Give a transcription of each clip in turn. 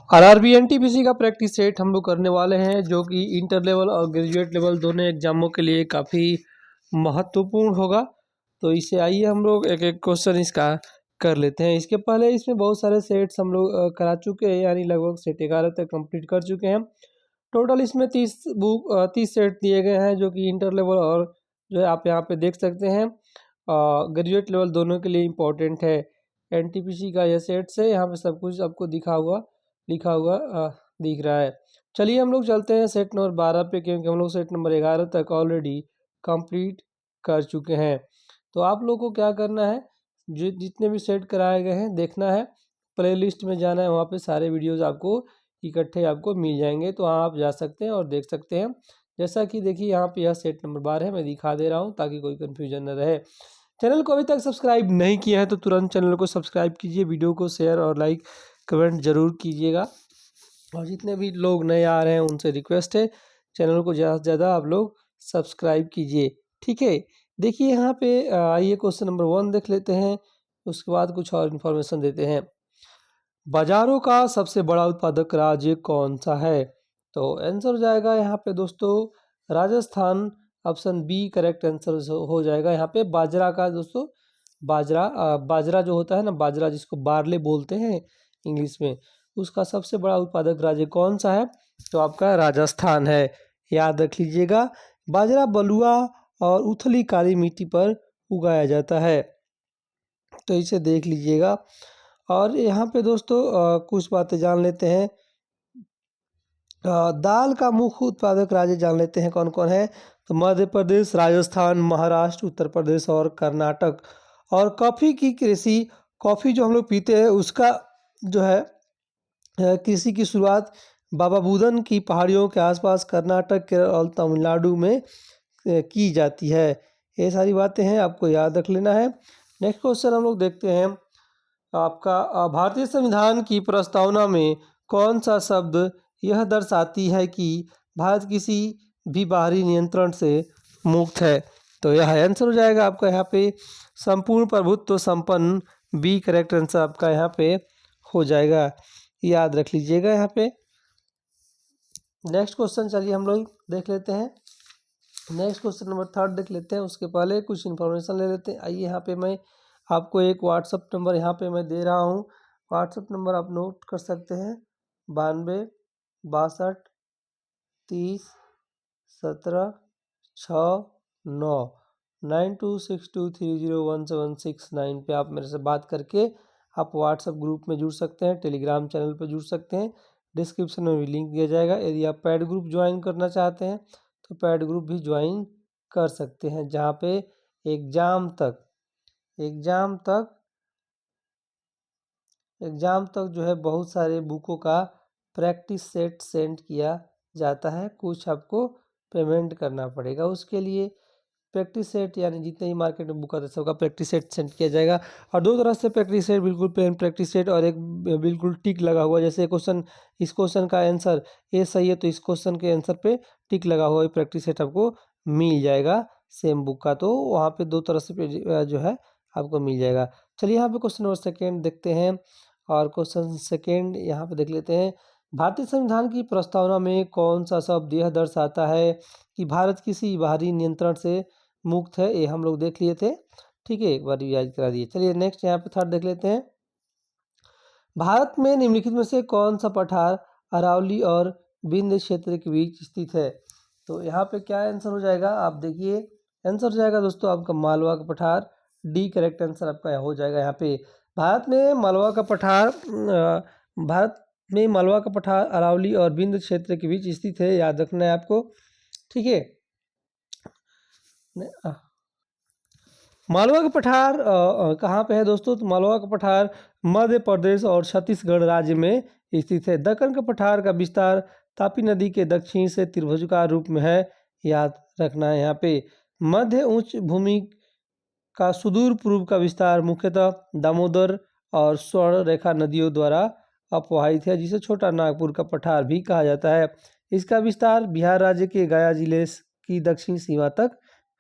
RRB NTPC का practice set हम लोग करने वाले हैं, जो कि इंटर लेवल और ग्रेजुएट लेवल दोनों एग्जामों के लिए काफ़ी महत्वपूर्ण होगा। तो इसे आइए हम लोग एक एक क्वेश्चन इसका कर लेते हैं। इसके पहले इसमें बहुत सारे सेट्स हम लोग करा चुके हैं, यानी लगभग सेट 11 तक कंप्लीट कर चुके हैं। टोटल इसमें 30 सेट दिए गए हैं, जो कि इंटर लेवल और जो है आप यहाँ पे देख सकते हैं ग्रेजुएट लेवल दोनों के लिए इम्पोर्टेंट है। एनटीपीसी का यह सेट्स है, यहाँ पे सब कुछ आपको लिखा हुआ दिख रहा है। चलिए हम लोग चलते हैं सेट नंबर 12 पे, क्योंकि हम लोग सेट नंबर 11 तक ऑलरेडी कंप्लीट कर चुके हैं। तो आप लोग को क्या करना है, जितने भी सेट कराए गए हैं देखना है, प्लेलिस्ट में जाना है, वहाँ पे सारे वीडियोस आपको इकट्ठे आपको मिल जाएंगे। तो आप जा सकते हैं और देख सकते हैं। जैसा कि देखिए यहाँ पे यह सेट नंबर 12 है, मैं दिखा दे रहा हूँ ताकि कोई कन्फ्यूजन न रहे। चैनल को अभी तक सब्सक्राइब नहीं किया है तो तुरंत चैनल को सब्सक्राइब कीजिए, वीडियो को शेयर और लाइक कमेंट जरूर कीजिएगा। और जितने भी लोग नए आ रहे हैं उनसे रिक्वेस्ट है, चैनल को ज़्यादा से ज़्यादा आप लोग सब्सक्राइब कीजिए, ठीक है। देखिए यहाँ पे आइए क्वेश्चन नंबर 1 देख लेते हैं, उसके बाद कुछ और इन्फॉर्मेशन देते हैं। बाजारों का सबसे बड़ा उत्पादक राज्य कौन सा है? तो आंसर हो जाएगा यहाँ पे दोस्तों Rajasthan. Option B correct answer हो जाएगा यहाँ पे। बाजरा का दोस्तों, बाजरा जो होता है ना, बाजरा जिसको बार्ले बोलते हैं इंग्लिश में, उसका सबसे बड़ा उत्पादक राज्य कौन सा है? तो आपका राजस्थान है, याद रख लीजिएगा। बाजरा बलुआ और उथली काली मिट्टी पर उगाया जाता है, तो इसे देख लीजिएगा। और यहाँ पे दोस्तों कुछ बातें जान लेते हैं। दाल का मुख्य उत्पादक राज्य जान लेते हैं कौन कौन है। तो मध्य प्रदेश, राजस्थान, महाराष्ट्र, उत्तर प्रदेश और कर्नाटक। और कॉफ़ी की कृषि, कॉफ़ी जो हम लोग पीते हैं उसका जो है कृषि की शुरुआत बाबा बुदन की पहाड़ियों के आसपास कर्नाटक, केरल और तमिलनाडु में की जाती है। ये सारी बातें हैं, आपको याद रख लेना है। नेक्स्ट क्वेश्चन हम लोग देखते हैं आपका। भारतीय संविधान की प्रस्तावना में कौन सा शब्द यह दर्शाती है कि भारत किसी भी बाहरी नियंत्रण से मुक्त है? तो यह आंसर हो जाएगा आपका यहाँ पे संपूर्ण प्रभुत्व संपन्न। बी करेक्ट आंसर आपका यहाँ पे हो जाएगा, याद रख लीजिएगा यहाँ पे। नेक्स्ट क्वेश्चन चलिए हम लोग देख लेते हैं। नेक्स्ट क्वेश्चन नंबर 3 देख लेते हैं, उसके पहले कुछ इन्फॉर्मेशन ले लेते हैं। आइए यहाँ पे मैं आपको एक व्हाट्सअप नंबर यहाँ पे मैं दे रहा हूँ। व्हाट्सअप नंबर आप नोट कर सकते हैं 92 62 30 17 6 9 9262301769 पे आप मेरे से बात करके आप व्हाट्सएप ग्रुप में जुड़ सकते हैं, टेलीग्राम चैनल पर जुड़ सकते हैं। डिस्क्रिप्शन में भी लिंक दिया जाएगा। यदि आप पैड ग्रुप ज्वाइन करना चाहते हैं तो पैड ग्रुप भी ज्वाइन कर सकते हैं, जहाँ पे एग्ज़ाम तक जो है बहुत सारे बुकों का प्रैक्टिस सेट सेंड किया जाता है। कुछ आपको पेमेंट करना पड़ेगा उसके लिए। प्रैक्टिस सेट यानी जितने ही मार्केट में बुक आता है सबका प्रैक्टिस सेट सेंड किया जाएगा। और दो तरह से प्रैक्टिस सेट, बिल्कुल प्लेन प्रैक्टिस सेट और एक बिल्कुल टिक लगा हुआ। जैसे क्वेश्चन, इस क्वेश्चन का आंसर ए सही है तो इस क्वेश्चन के आंसर पे टिक लगा हुआ प्रैक्टिस सेट आपको मिल जाएगा सेम बुक का। तो वहाँ पे दो तरह से जो है आपको मिल जाएगा। चलिए यहाँ पे क्वेश्चन नंबर 2 देखते हैं। और क्वेश्चन 2 यहाँ पे देख लेते हैं। भारतीय संविधान की प्रस्तावना में कौन सा शब्द यह दर्शाता है कि भारत किसी बाहरी नियंत्रण से मुक्त है? ये हम लोग देख लिए थे, ठीक है, एक बार रिवाइज करा दिए। चलिए नेक्स्ट यहाँ पे 3 देख लेते हैं। भारत में निम्नलिखित में से कौन सा पठार अरावली और विंध्य क्षेत्र के बीच स्थित है? तो यहाँ पे क्या आंसर हो जाएगा, आप देखिए। आंसर हो जाएगा दोस्तों आपका मालवा का पठार। डी करेक्ट आंसर आपका हो जाएगा यहाँ पे। भारत में मालवा का पठार अरावली और विंध्य क्षेत्र के बीच स्थित है, याद रखना है आपको, ठीक है। मालवा का पठार कहाँ पे है दोस्तों? तो मालवा का पठार मध्य प्रदेश और छत्तीसगढ़ राज्य में स्थित है। दक्कन का पठार का विस्तार तापी नदी के दक्षिण से त्रिभुजाकार रूप में है, याद रखना है यहाँ पे। मध्य उच्च भूमि का सुदूर पूर्व का विस्तार मुख्यतः दामोदर और स्वर्ण रेखा नदियों द्वारा अपवाहित है, जिसे छोटा नागपुर का पठार भी कहा जाता है। इसका विस्तार बिहार राज्य के गया जिले की दक्षिण सीमा तक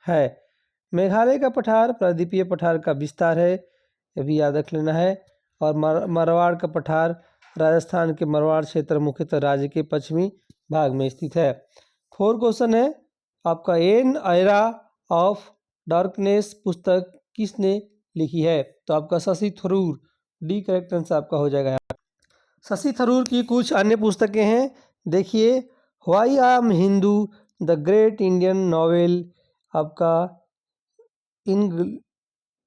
है। मेघालय का पठार प्रायद्वीपीय पठार का विस्तार है, ये भी याद रख लेना है। और मारवाड़ का पठार राजस्थान के मरवाड़ क्षेत्र मुख्यतः राज्य के पश्चिमी भाग में स्थित है। 4 क्वेश्चन है आपका, एन एरा ऑफ डार्कनेस पुस्तक किसने लिखी है? तो आपका Shashi Tharoor, D correct answer आपका हो जाएगा। शशि थरूर की कुछ अन्य पुस्तकें हैं, देखिए, why I am Hindu, the great Indian novel, आपका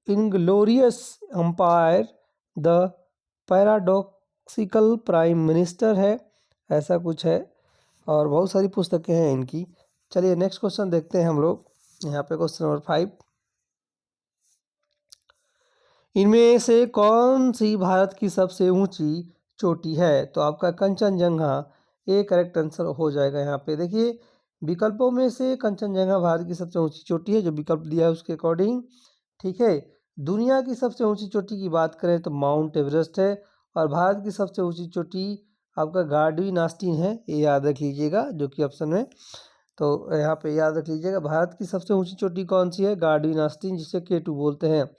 inglorious empire, the paradoxical prime minister है, ऐसा कुछ है, और बहुत सारी पुस्तकें हैं इनकी। चलिए नेक्स्ट क्वेश्चन देखते हैं हम लोग। यहाँ पे क्वेश्चन नंबर 5, इनमें से कौन सी भारत की सबसे ऊंची चोटी है? तो आपका कंचनजंगा ए करेक्ट आंसर हो जाएगा। यहाँ पे देखिए, विकल्पों में से कंचनजंगा भारत की सबसे ऊंची चोटी है, जो विकल्प दिया है उसके अकॉर्डिंग, ठीक है। दुनिया की सबसे ऊंची चोटी की बात करें तो माउंट एवरेस्ट है, और भारत की सबसे ऊंची चोटी आपका गार्डविन आस्टीन है, ये याद रख लीजिएगा, जो कि ऑप्शन में, तो यहाँ पे याद रख लीजिएगा, भारत की सबसे ऊंची चोटी कौन सी है? गार्डविन आस्टीन, जिसे K2 बोलते हैं।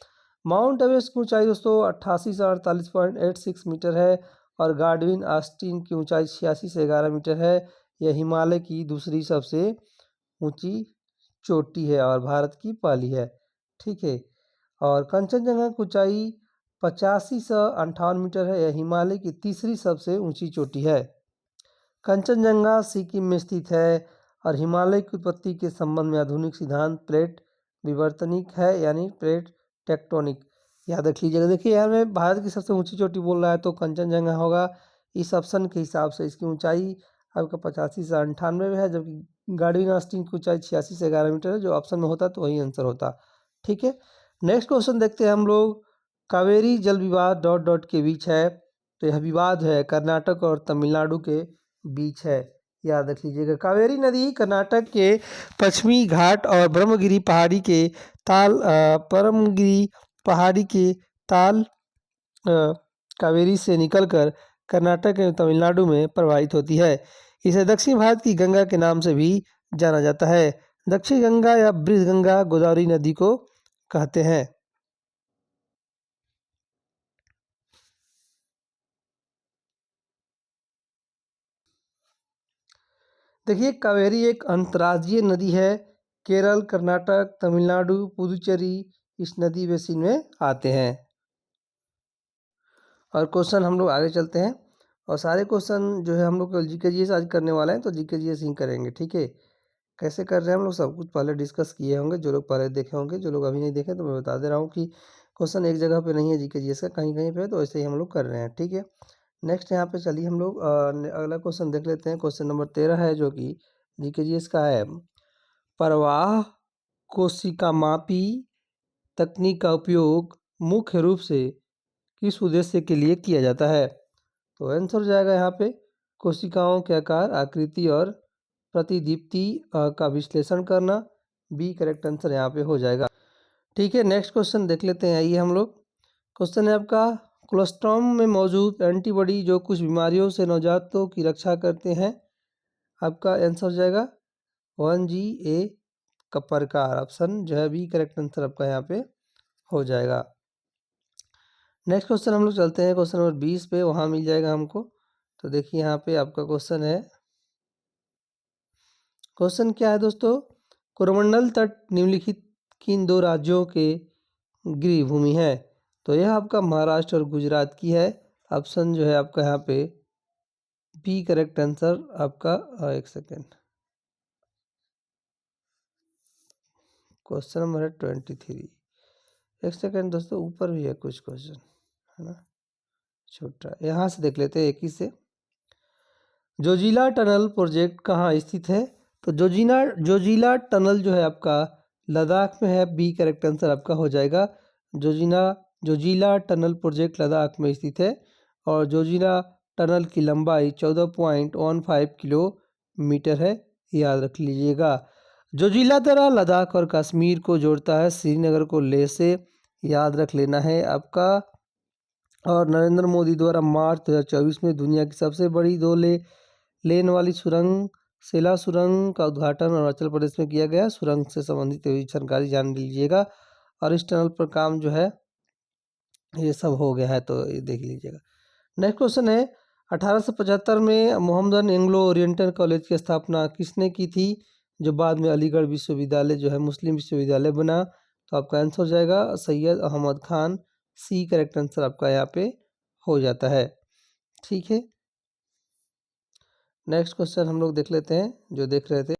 माउंट एवरेस्ट की ऊंचाई दोस्तों 88 से 48.86 मीटर है, और गार्डविन आस्टीन की ऊंचाई 86 से 11 मीटर है। यह हिमालय की दूसरी सबसे ऊंची चोटी है और भारत की पहली है, ठीक है। और कंचनजंगा की ऊंचाई 85 से 58 मीटर है, यह हिमालय की तीसरी सबसे ऊंची चोटी है। कंचनजंगा सिक्किम में स्थित है, और हिमालय की उत्पत्ति के संबंध में आधुनिक सिद्धांत प्लेट विवर्तनिक है, यानी प्लेट टेक्टोनिक, याद रख लीजिएगा। देखिए यार, मैं भारत की सबसे ऊंची चोटी बोल रहा है तो कंचनजंगा होगा इस ऑप्शन के हिसाब से। इसकी ऊंचाई आपका 85 से 98 में है, जबकि गार्डविन आस्टीन की ऊंचाई 86 से 11 मीटर है। जो ऑप्शन में होता तो वही आंसर होता, ठीक है। नेक्स्ट क्वेश्चन देखते हैं हम लोग। कावेरी जल विवाद डॉट डॉट के बीच है, तो यह विवाद है कर्नाटक और तमिलनाडु के बीच है, याद रख लीजिएगा। कावेरी नदी कर्नाटक के पश्चिमी घाट और ब्रह्मगिरी पहाड़ी के ताल कावेरी से निकलकर कर्नाटक एवं तमिलनाडु में प्रवाहित होती है। इसे दक्षिण भारत की गंगा के नाम से भी जाना जाता है। दक्षिण गंगा या बृहद गंगा गोदावरी नदी को कहते हैं। देखिए, कावेरी एक अंतर्राज्यीय नदी है, केरल, कर्नाटक, तमिलनाडु, पुदुचेरी इस नदी बेसिन में आते हैं। और क्वेश्चन हम लोग आगे चलते हैं, और सारे क्वेश्चन जो है हम लोग जीके जीएस आज करने वाले हैं, तो जीके जीएस ही करेंगे, ठीक है। कैसे कर रहे हैं हम लोग सब कुछ पहले डिस्कस किए होंगे, जो लोग पहले देखे होंगे, जो लोग अभी नहीं देखे तो मैं बता दे रहा हूँ कि क्वेश्चन एक जगह पे नहीं है जीके जीएस का, कहीं कहीं पे है, तो ऐसे ही हम लोग कर रहे हैं, ठीक है। नेक्स्ट यहाँ पे चलिए हम लोग अगला क्वेश्चन देख लेते हैं। क्वेश्चन नंबर 13 है, जो कि जीके जीएस का है। प्रवाह कोशिका मापी तकनीक का उपयोग मुख्य रूप से किस उद्देश्य के लिए किया जाता है? तो आंसर हो जाएगा यहाँ पे, कोशिकाओं के आकार, आकृति और प्रतिदीप्ति का विश्लेषण करना, बी करेक्ट आंसर यहाँ पे हो जाएगा, ठीक है। नेक्स्ट क्वेश्चन देख लेते हैं, आइए हम लोग। क्वेश्चन है आपका, कोलेस्ट्रॉम में मौजूद एंटीबॉडी जो कुछ बीमारियों से नवजातों की रक्षा करते हैं, आपका आंसर हो जाएगा 1Ga का प्रकार, ऑप्शन जो है बी करेक्ट आंसर आपका यहाँ पे हो जाएगा। नेक्स्ट क्वेश्चन हम लोग चलते हैं क्वेश्चन नंबर 20 पे, वहाँ मिल जाएगा हमको। तो देखिए यहाँ पे आपका क्वेश्चन है, क्वेश्चन क्या है दोस्तों, कोरोमंडल तट निम्नलिखित किन दो राज्यों के गृह भूमि है? तो यह आपका महाराष्ट्र और गुजरात की है, ऑप्शन जो है आपका यहाँ पे बी करेक्ट आंसर आपका। एक सेकेंड, क्वेश्चन नंबर है 23, एक सेकेंड दोस्तों, ऊपर भी है कुछ क्वेश्चन, है ना, छोटा, यहाँ से देख लेते हैं एक ही से। जोजिला टनल प्रोजेक्ट कहाँ स्थित है? तो जोजिला टनल जो है आपका लद्दाख में है, बी करेक्ट आंसर आपका हो जाएगा। जोजिला टनल प्रोजेक्ट लद्दाख में स्थित है, और जोजिला टनल की लंबाई 14.15 किलोमीटर है, याद रख लीजिएगा। जोजिला दर्रा लद्दाख और कश्मीर को जोड़ता है, श्रीनगर को लेह से, याद रख लेना है आपका। और नरेंद्र मोदी द्वारा मार्च 2024 में दुनिया की सबसे बड़ी लेन वाली सुरंग सेला सुरंग का उद्घाटन अरुणाचल प्रदेश में किया गया। सुरंग से संबंधित जानकारी जान लीजिएगा, और इस टनल पर काम जो है ये सब हो गया है, तो ये देख लीजिएगा। नेक्स्ट क्वेश्चन है, 1875 में मोहम्मदन एंग्लो ओरिएंटल कॉलेज की स्थापना किसने की थी, जो बाद में अलीगढ़ विश्वविद्यालय जो है मुस्लिम विश्वविद्यालय बना। तो आपका आंसर हो जाएगा Syed Ahmed Khan. C correct answer आपका यहाँ पे हो जाता है। ठीक है, नेक्स्ट क्वेश्चन हम लोग देख लेते हैं जो देख रहे थे।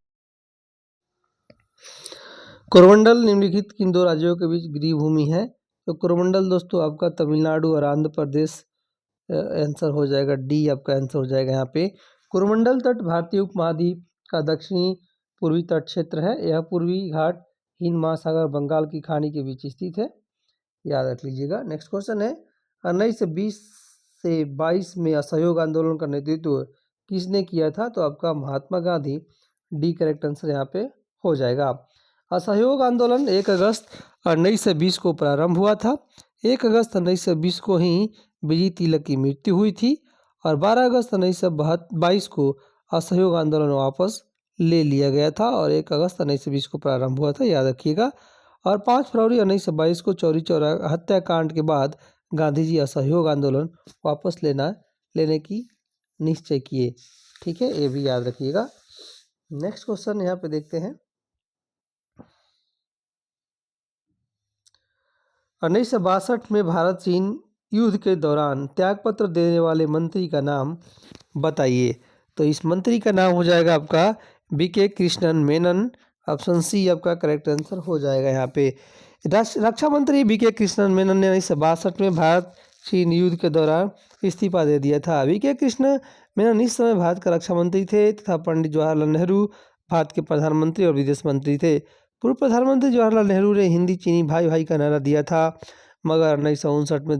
कोरोमंडल निम्नलिखित किन दो राज्यों के बीच गृह भूमि है। तो कोरोमंडल दोस्तों आपका तमिलनाडु और आंध्र प्रदेश, आंसर हो जाएगा डी आपका आंसर हो जाएगा यहाँ पे। कोरोमंडल तट भारतीय उपमहाद्वीप का दक्षिणी पूर्वी तट क्षेत्र है। यह पूर्वी घाट हिंद महासागर बंगाल की खाड़ी के बीच स्थित है, याद रख लीजिएगा। नेक्स्ट क्वेश्चन है 1920 से 22 में असहयोग आंदोलन का नेतृत्व किसने किया था। तो आपका Mahatma Gandhi. D correct answer यहाँ पे हो जाएगा। असहयोग आंदोलन 1 अगस्त 1920 को प्रारंभ हुआ था। 1 अगस्त 1920 को ही विजय तिलक की मृत्यु हुई थी और 12 अगस्त 1922 को असहयोग आंदोलन वापस ले लिया गया था और 1 अगस्त 1920 को प्रारंभ हुआ था, याद रखिएगा। और 5 फरवरी 1922 को चौरी चौरा हत्याकांड के बाद गांधी जी असहयोग आंदोलन वापस लेने की निश्चय किए। ठीक है, ये भी याद रखिएगा। नेक्स्ट क्वेश्चन यहाँ पे देखते हैं। 1962 में भारत चीन युद्ध के दौरान त्यागपत्र देने वाले मंत्री का नाम बताइए। तो इस मंत्री का नाम हो जाएगा आपका बीके कृष्णन मेनन। ऑप्शन सी आपका करेक्ट आंसर हो जाएगा यहाँ पे। रक्षा मंत्री बीके कृष्णन मेनन ने 1962 में भारत चीन युद्ध के दौरान इस्तीफा दे दिया था। बीके कृष्ण मेनन इस समय भारत का रक्षा मंत्री थे तथा पंडित जवाहरलाल नेहरू भारत के प्रधानमंत्री और विदेश मंत्री थे। पूर्व प्रधानमंत्री जवाहरलाल नेहरू ने हिंदी चीनी भाई भाई का नारा दिया था, मगर 1959 में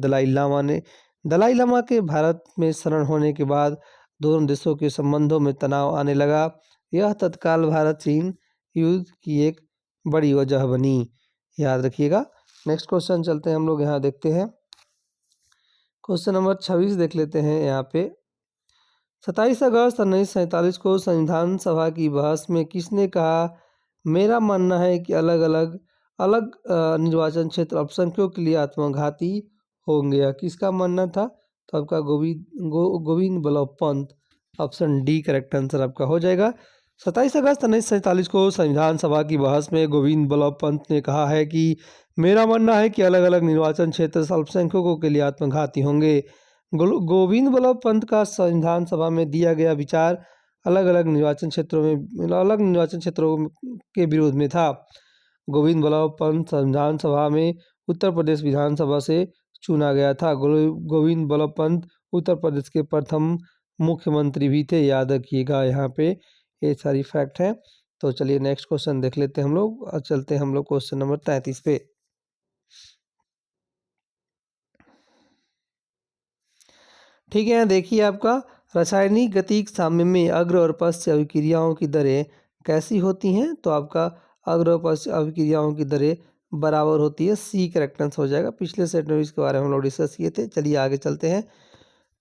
दलाई लामा के भारत में शरण होने के बाद दोनों देशों के संबंधों में तनाव आने लगा। यह तत्काल भारत चीन युद्ध की एक बड़ी वजह बनी, याद रखिएगा। नेक्स्ट क्वेश्चन चलते हैं हम लोग यहाँ देखते हैं। क्वेश्चन नंबर 26 देख लेते हैं यहाँ पे। 27 अगस्त 1947 को संविधान सभा की बहस में किसने कहा, मेरा मानना है कि अलग निर्वाचन क्षेत्र अल्पसंख्यकों के लिए आत्मघाती होंगे। यह किसका मानना था। तो आपका Govind Ballabh Pant. Option D correct answer आपका हो जाएगा। 27 अगस्त 1947 को संविधान सभा की बहस में गोविंद बल्लभ पंत ने कहा है कि मेरा मानना है कि अलग अलग निर्वाचन क्षेत्र अल्पसंख्यकों के लिए आत्मघाती होंगे। गोविंद बल्लभ पंत का संविधान सभा में दिया गया विचार अलग अलग निर्वाचन क्षेत्रों के विरोध में था। गोविंद बल्लभ पंत संविधान सभा में उत्तर प्रदेश विधानसभा से चुना गया था। गोविंद बल्लभ पंत उत्तर प्रदेश के प्रथम मुख्यमंत्री भी थे, याद रखिएगा। यहाँ पे ये सारी फैक्ट है। तो चलिए नेक्स्ट क्वेश्चन देख लेते हैं हम लोग और चलते हैं हम लोग क्वेश्चन नंबर 33 पे। ठीक है, यहाँ देखिए आपका रासायनिक गतिक साम्य में अग्र और पश्च अभिक्रियाओं की दरें कैसी होती हैं। तो आपका अग्र और पश्च अभिक्रियाओं की दरें बराबर होती है। सी करेक्ट आंसर हो जाएगा। पिछले सेट में इसके बारे में हम लोग डिस्कस किए थे। चलिए आगे चलते हैं।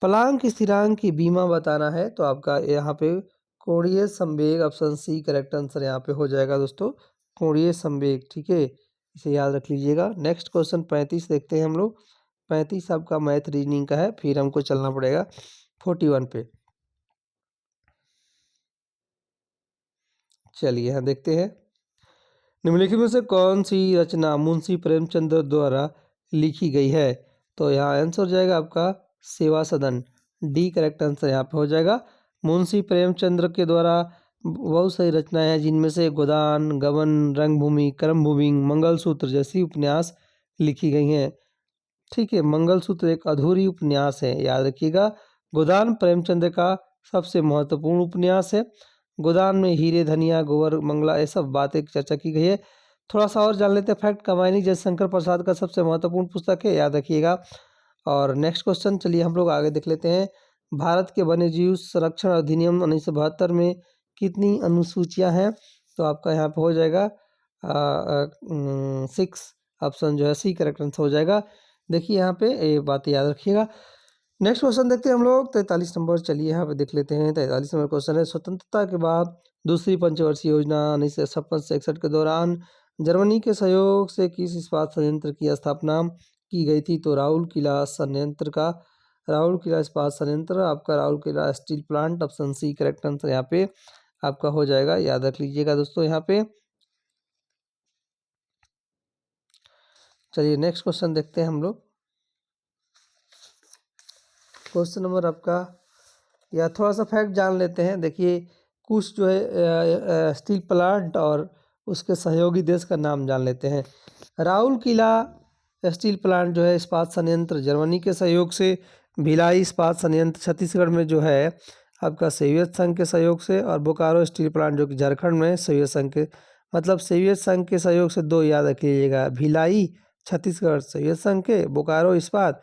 प्लांक स्थिरांक की बीमा बताना है। तो आपका यहाँ पे कोणीय संवेग, ऑप्शन सी करेक्ट आंसर यहाँ पे हो जाएगा दोस्तों, कोणीय संवेग। ठीक है, इसे याद रख लीजिएगा। नेक्स्ट क्वेश्चन 35 देखते हैं हम लोग। 35 आपका मैथ रीजनिंग का है, फिर हमको चलना पड़ेगा 41 पे। चलिए यहाँ देखते हैं। निम्नलिखित में से कौन सी रचना मुंशी प्रेमचंद्र द्वारा लिखी गई है। तो यहाँ आंसर हो जाएगा आपका सेवा सदन। डी करेक्ट आंसर यहाँ पे हो जाएगा। मुंशी प्रेमचंद्र के द्वारा बहुत सारी रचनाएं हैं, जिनमें से गोदान, गबन, रंगभूमि, कर्मभूमि, मंगलसूत्र जैसी उपन्यास लिखी गई हैं। ठीक है, मंगलसूत्र एक अधूरी उपन्यास है, याद रखिएगा। गोदान प्रेमचंद्र का सबसे महत्वपूर्ण उपन्यास है। गोदान में हीरे, धनिया, गोबर, मंगला ये सब बातें चर्चा की गई है। थोड़ा सा और जान लेते हैं फैक्ट। कमायनी जयशंकर प्रसाद का सबसे महत्वपूर्ण पुस्तक है, याद रखिएगा। और नेक्स्ट क्वेश्चन चलिए हम लोग आगे देख लेते हैं। भारत के वन्यजीव संरक्षण अधिनियम 1972 में कितनी अनुसूचियां हैं। तो आपका यहाँ पे हो जाएगा 6। ऑप्शन जो है सी करेक्ट आंसर हो जाएगा। देखिए यहाँ पे ये बात याद रखिएगा। नेक्स्ट क्वेश्चन देखते हैं हम लोग 43 नंबर। चलिए यहाँ पे देख लेते हैं। 43 नंबर क्वेश्चन है, स्वतंत्रता के बाद दूसरी पंचवर्षीय योजना 1956 से 61 के दौरान जर्मनी के सहयोग से किस इस्पात संयंत्र की स्थापना की गई थी। तो राउरकेला संयंत्र का राउर किला इस्पात संयंत्र, आपका Rourkela steel plant, option C correct answer यहाँ पे आपका हो जाएगा। याद रख लीजिएगा दोस्तों यहाँ पे। चलिए नेक्स्ट क्वेश्चन देखते हैं हम लोग। क्वेश्चन नंबर आपका, या थोड़ा सा फैक्ट जान लेते हैं। देखिए कुछ जो है स्टील प्लांट और उसके सहयोगी देश का नाम जान लेते हैं। राउर किला स्टील प्लांट जो है इस्पात संयंत्र जर्मनी के सहयोग से, भिलाई इस्पात संयंत्र छत्तीसगढ़ में जो है आपका सोवियत संघ के सहयोग से, और बोकारो स्टील प्लांट जो कि झारखंड में सोवियत संघ के, मतलब सोवियत संघ के सहयोग से दो याद रख लीजिएगा। भिलाई छत्तीसगढ़ सोवियत संघ के, बोकारो इस्पात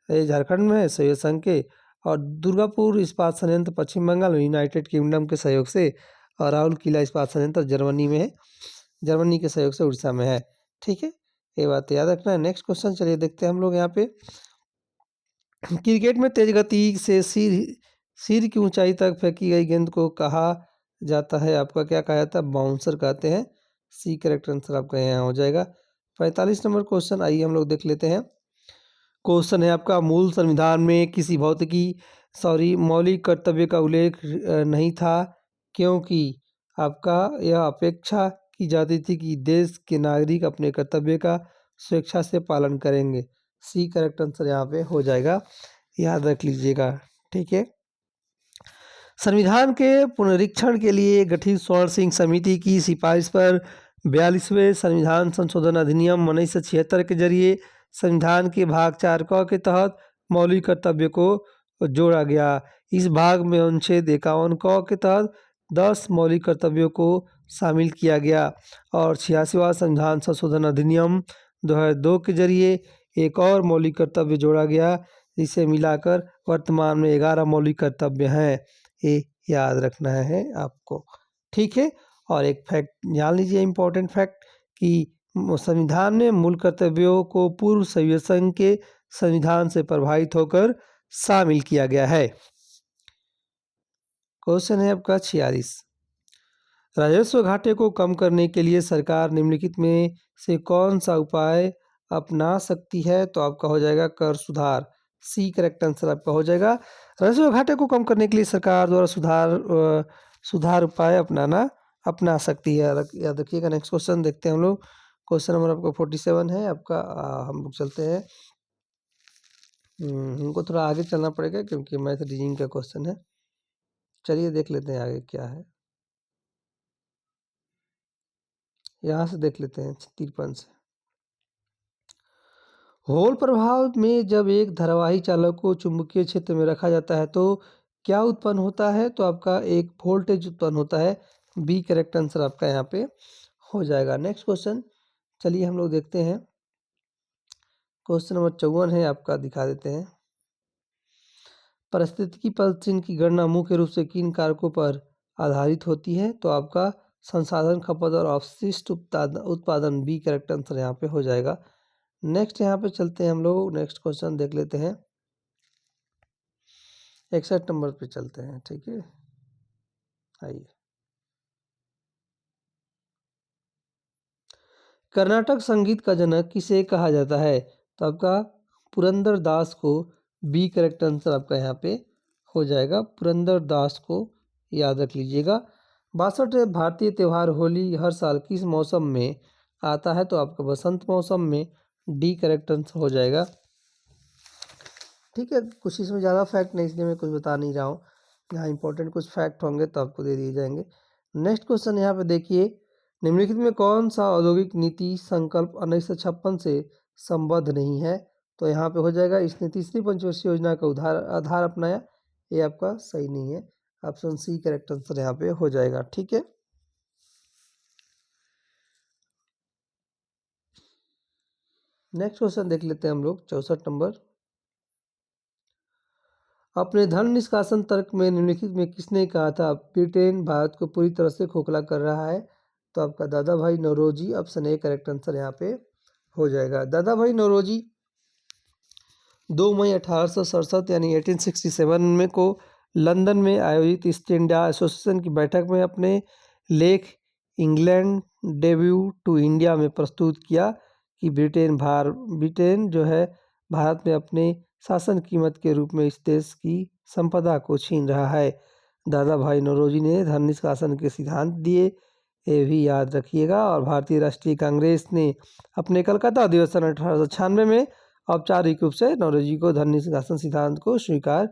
ये झारखंड में सोवियत संघ के, और दुर्गापुर इस्पात संयंत्र पश्चिम बंगाल में यूनाइटेड किंगडम के सहयोग से, और राउर किला इस्पात संयंत्र जर्मनी में है, जर्मनी के सहयोग से उड़ीसा में है। ठीक है, ये बात याद रखना है। नेक्स्ट क्वेश्चन चलिए देखते हैं हम लोग यहाँ पे। क्रिकेट में तेज गति से सिर की ऊंचाई तक फेंकी गई गेंद को कहा जाता है, आपका क्या कहा जाता है? बाउंसर कहते हैं। सी करेक्ट आंसर आपका यहाँ हो जाएगा। 45 नंबर क्वेश्चन आइए हम लोग देख लेते हैं। क्वेश्चन है आपका, मूल संविधान में किसी मौलिक कर्तव्य का उल्लेख नहीं था, क्योंकि आपका यह अपेक्षा की जाती थी कि देश के नागरिक अपने कर्तव्य का स्वेच्छा से पालन करेंगे। सी करेक्ट आंसर यहाँ पे हो जाएगा, याद रख लीजिएगा। ठीक है, संविधान के पुनरीक्षण के लिए गठित स्वर्ण सिंह समिति की सिफारिश पर 42वें संविधान संशोधन अधिनियम 1976 के जरिए संविधान के भाग 4 क के तहत मौलिक कर्तव्य को जोड़ा गया। इस भाग में अनुच्छेद 51 क के तहत 10 मौलिक कर्तव्यों को शामिल किया गया, और 86वां संविधान संशोधन अधिनियम 2002 के जरिए एक और मौलिक कर्तव्य जोड़ा गया, जिसे मिलाकर वर्तमान में 11 मौलिक कर्तव्य हैं। ये याद रखना है आपको। ठीक है, और एक फैक्ट जान लीजिए, इम्पोर्टेंट फैक्ट, कि संविधान में मूल कर्तव्यों को पूर्व सोवियत संघ के संविधान से प्रभावित होकर शामिल किया गया है। क्वेश्चन है आपका 46, राजस्व घाटे को कम करने के लिए सरकार निम्नलिखित में से कौन सा उपाय अपना सकती है? तो आपका हो जाएगा कर सुधार। सी करेक्ट आंसर आपका हो जाएगा। राजस्व घाटे को कम करने के लिए सरकार द्वारा सुधार उपाय अपना सकती है। याद रखिएगा। नेक्स्ट क्वेश्चन देखते हैं हम लोग। क्वेश्चन नंबर आपका 47 है आपका। हम लोग चलते हैं, हमको थोड़ा आगे चलना पड़ेगा क्योंकि मैथ रीजनिंग का क्वेश्चन है। चलिए देख लेते हैं आगे क्या है, यहाँ से देख लेते हैं 53 से। होल प्रभाव में जब एक धारावाही चालक को चुंबकीय क्षेत्र में रखा जाता है तो क्या उत्पन्न होता है? तो आपका एक वोल्टेज उत्पन्न होता है। बी करेक्ट आंसर आपका यहाँ पे हो जाएगा। नेक्स्ट क्वेश्चन चलिए हम लोग देखते हैं। क्वेश्चन नंबर 54 है आपका, दिखा देते हैं। पारिस्थितिकी पद चिन्ह की गणना मुख्य रूप से किन कारकों पर आधारित होती है? तो आपका संसाधन खपत और अवशिष्ट उत्पादन। बी करेक्ट आंसर यहाँ पे हो जाएगा। नेक्स्ट यहाँ पे चलते हैं हम लोग, नेक्स्ट क्वेश्चन देख लेते हैं। 61 नंबर पे चलते हैं। ठीक है, आइए। कर्नाटक संगीत का जनक किसे कहा जाता है? तो आपका पुरंदर दास को। बी करेक्ट आंसर आपका यहाँ पे हो जाएगा, पुरंदर दास को। याद रख लीजिएगा। 62 भारतीय त्यौहार होली हर साल किस मौसम में आता है? तो आपका बसंत मौसम में। डी करेक्ट आंसर हो जाएगा। ठीक है, कुछ इसमें ज़्यादा फैक्ट नहीं, इसलिए मैं कुछ बता नहीं रहा हूँ। यहाँ इंपॉर्टेंट कुछ फैक्ट होंगे तो आपको दे दिए जाएंगे। नेक्स्ट क्वेश्चन यहाँ पे देखिए, निम्नलिखित में कौन सा औद्योगिक नीति संकल्प 1956 से संबद्ध नहीं है? तो यहाँ पे हो जाएगा, इसने तीसरी पंचवर्षीय योजना का आधार अपनाया। ये आपका सही नहीं है, ऑप्शन सी करेक्ट आंसर यहाँ पे हो जाएगा। ठीक है, नेक्स्ट क्वेश्चन देख लेते हैं हम लोग 64 नंबर। अपने धन निष्कासन तर्क में निम्नलिखित में किसने कहा था ब्रिटेन भारत को पूरी तरह से खोखला कर रहा है? तो आपका Dadabhai Naoroji. Option A correct answer यहाँ पे हो जाएगा। दादा भाई नौरोजी 2 मई 1867 यानी 1867 में को लंदन में आयोजित ईस्ट इंडिया एसोसिएशन की बैठक में अपने लेख इंग्लैंड डेब्यू टू इंडिया में प्रस्तुत किया कि ब्रिटेन जो है भारत में अपने शासन कीमत के रूप में इस देश की संपदा को छीन रहा है। दादा भाई नौरोजी ने धन निष्कासन के सिद्धांत दिए, ये भी याद रखिएगा। और भारतीय राष्ट्रीय कांग्रेस ने अपने कलकत्ता अधिवेशन 1896 में औपचारिक रूप से नौरोजी को धन निष्कासन सिद्धांत को स्वीकार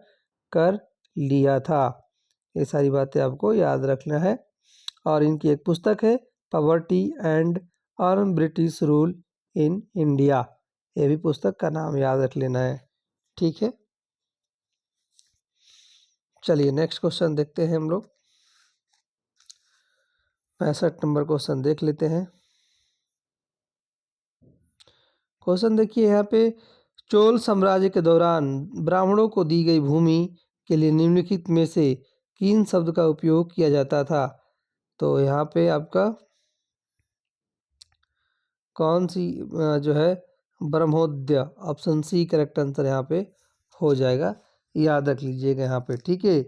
कर लिया था। ये सारी बातें आपको याद रखना है। और इनकी एक पुस्तक है poverty and earn British rule in India, ये भी पुस्तक का नाम याद रख लेना है। ठीक है, चलिए नेक्स्ट क्वेश्चन देखते हैं हम लोग। 65 नंबर क्वेश्चन देख लेते हैं। क्वेश्चन देखिए यहाँ पे, चोल साम्राज्य के दौरान ब्राह्मणों को दी गई भूमि के लिए निम्नलिखित में से किन शब्द का उपयोग किया जाता था? तो यहाँ पे आपका कौन सी जो है ब्रह्मोद्य, ऑप्शन सी करेक्ट आंसर यहाँ पे हो जाएगा, याद रख लीजिएगा यहाँ पे। ठीक है,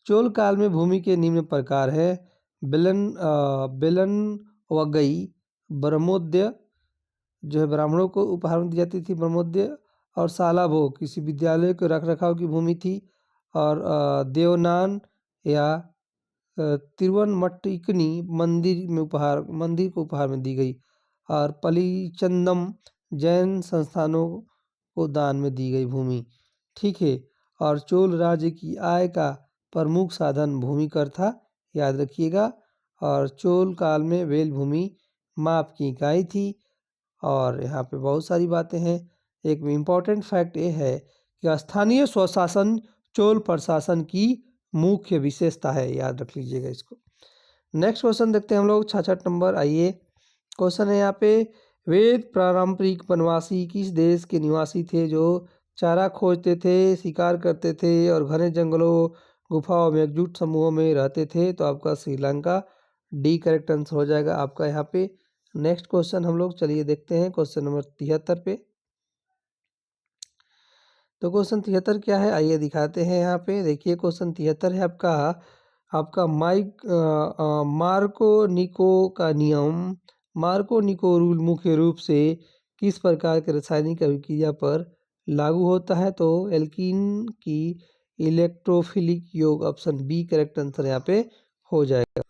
चोल काल में भूमि के निम्न प्रकार है, बेलन वगई ब्रह्मोद्य जो है ब्राह्मणों को उपहार में दी जाती थी ब्रह्मोद्य, और साला भोग किसी विद्यालय के रख रखाव की भूमि थी, और देवनान या तिरुवनमट्टिकनी मंदिर को उपहार में दी गई, और पलीचंदम जैन संस्थानों को दान में दी गई भूमि। ठीक है, और चोल राज्य की आय का प्रमुख साधन भूमि कर था, याद रखिएगा। और चोल काल में वेल भूमि माप की इकाई थी। और यहाँ पे बहुत सारी बातें हैं। एक इम्पॉर्टेंट फैक्ट ये है कि स्थानीय स्वशासन चोल प्रशासन की मुख्य विशेषता है, याद रख लीजिएगा इसको। नेक्स्ट क्वेश्चन देखते हैं हम लोग 66 नंबर। आइए, क्वेश्चन है यहाँ पे, वेद पारंपरिक वनवासी किस देश के निवासी थे जो चारा खोजते थे, शिकार करते थे और घने जंगलों गुफाओं में एकजुट समूहों में रहते थे? तो आपका श्रीलंका, डी करेक्ट आंसर हो जाएगा आपका यहाँ पे। नेक्स्ट क्वेश्चन हम लोग चलिए देखते हैं, क्वेश्चन नंबर 73 पे। तो क्वेश्चन 73 क्या है, आइए दिखाते हैं। यहाँ पे देखिए क्वेश्चन 73 है आपका मार्को निको का नियम, मार्को निको रूल मुख्य रूप से किस प्रकार के रासायनिक अभिक्रिया पर लागू होता है? तो एल्कीन की इलेक्ट्रोफिलिक योग, ऑप्शन बी करेक्ट आंसर यहाँ पे हो जाएगा।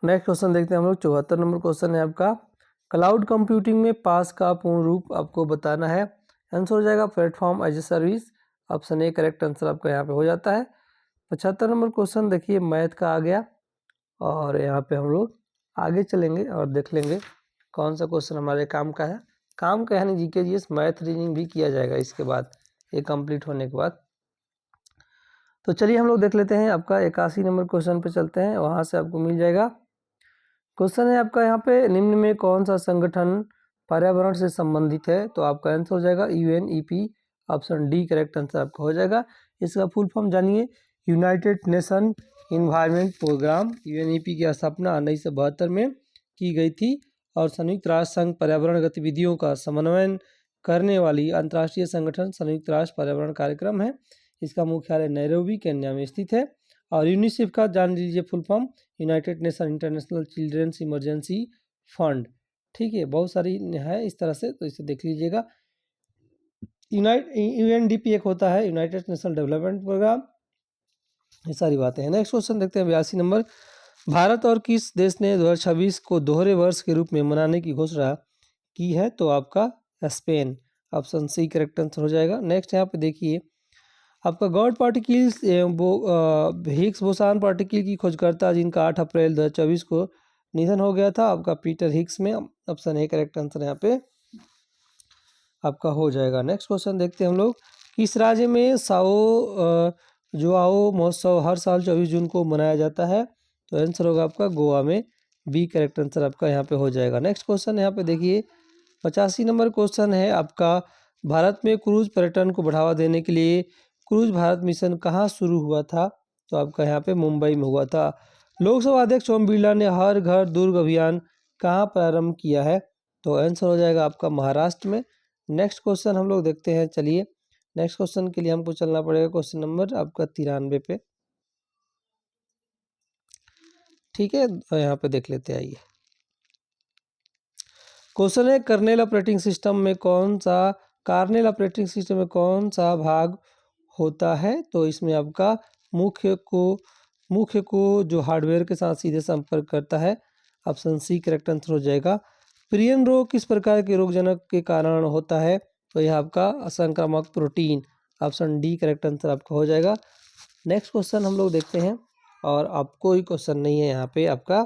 नेक्स्ट क्वेश्चन देखते हैं हम लोग 74 नंबर क्वेश्चन है आपका, क्लाउड कंप्यूटिंग में पास का पूर्ण रूप आपको बताना है। आंसर हो जाएगा platform as a service, option A correct answer आपका यहाँ पे हो जाता है। 75 नंबर क्वेश्चन देखिए मैथ का आ गया, और यहाँ पे हम लोग आगे चलेंगे और देख लेंगे कौन सा क्वेश्चन हमारे काम का है। काम का यानी जीके जीएस मैथ रीजनिंग भी किया जाएगा इसके बाद, ये कंप्लीट होने के बाद। तो चलिए हम लोग देख लेते हैं, आपका 81 नंबर क्वेश्चन पे चलते हैं, वहाँ से आपको मिल जाएगा। क्वेश्चन है आपका यहाँ पे, निम्न में कौन सा संगठन पर्यावरण से संबंधित है? तो आपका आंसर हो जाएगा UNEP, option D correct answer आपका हो जाएगा। इसका फुल फॉर्म जानिए, United Nation Environment Programme. UNEP की स्थापना 1972 में की गई थी, और संयुक्त राष्ट्र संघ पर्यावरण गतिविधियों का समन्वयन करने वाली अंतर्राष्ट्रीय संगठन संयुक्त राष्ट्र पर्यावरण कार्यक्रम है। इसका मुख्यालय नैरोबी केन्या में स्थित है। और यूनिसेफ का जान लीजिए full form, United Nation International Children's Emergency Fund. ठीक है, बहुत सारी है इस तरह से, तो इसे देख लीजिएगा। यूएनडीपी एक होता है, यूनाइटेड नेशनल डेवलपमेंट प्रोग्राम। ये सारी बातें हैं। नेक्स्ट क्वेश्चन देखते हैं 82 नंबर, भारत और किस देश ने 2026 को दोहरे वर्ष के रूप में मनाने की घोषणा की है? तो आपका Spain, option C correct answer हो जाएगा। नेक्स्ट यहाँ पे देखिए, आपका god particles Higgs boson particle की खोजकर्ता जिनका 8 अप्रैल 2024 को निधन हो गया था, आपका पीटर हिग्स में, ऑप्शन ए करेक्ट आंसर यहाँ पे आपका हो जाएगा। नेक्स्ट क्वेश्चन देखते हैं हम लोग, किस राज्य में जुआओ महोत्सव हर साल 24 जून को मनाया जाता है? तो आंसर होगा आपका गोवा में, बी करेक्ट आंसर आपका यहाँ पे हो जाएगा। नेक्स्ट क्वेश्चन यहाँ पे देखिए 85 नंबर क्वेश्चन है आपका, भारत में क्रूज पर्यटन को बढ़ावा देने के लिए क्रूज भारत मिशन कहाँ शुरू हुआ था? तो आपका यहाँ पे मुंबई में हुआ था। लोकसभा अध्यक्ष ओम बिरला ने हर घर दुर्ग अभियान कहाँ प्रारंभ किया है? तो आंसर हो जाएगा आपका महाराष्ट्र में। नेक्स्ट क्वेश्चन हम लोग देखते हैं, चलिए नेक्स्ट क्वेश्चन के लिए हमको चलना पड़ेगा क्वेश्चन नंबर आपका 93 पे। ठीक है, तो यहाँ पे देख लेते हैं, आइए। क्वेश्चन है, कर्नेल ऑपरेटिंग सिस्टम में कौन सा कार्नेल ऑपरेटिंग सिस्टम में कौन सा भाग होता है? तो इसमें आपका मुख्य को जो हार्डवेयर के साथ सीधे संपर्क करता है। ऑप्शन सी करेक्ट आंसर हो जाएगा। प्रियन रोग किस प्रकार के रोगजनक के कारण होता है? तो यह आपका असंक्रामक protein. Option D correct answer आपका हो जाएगा। नेक्स्ट क्वेश्चन हम लोग देखते हैं, और आपको ही क्वेश्चन नहीं है यहाँ पे, आपका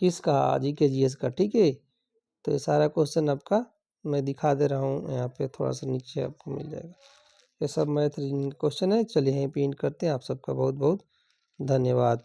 किसका, जीके जीएस का, ठीक है। तो ये सारा क्वेश्चन आपका मैं दिखा दे रहा हूँ, यहाँ पे थोड़ा सा नीचे आपको मिल जाएगा। ये सब मैथ रीजनिंग क्वेश्चन है। चलिए यहीं पे एंड करते हैं। आप सबका बहुत बहुत धन्यवाद।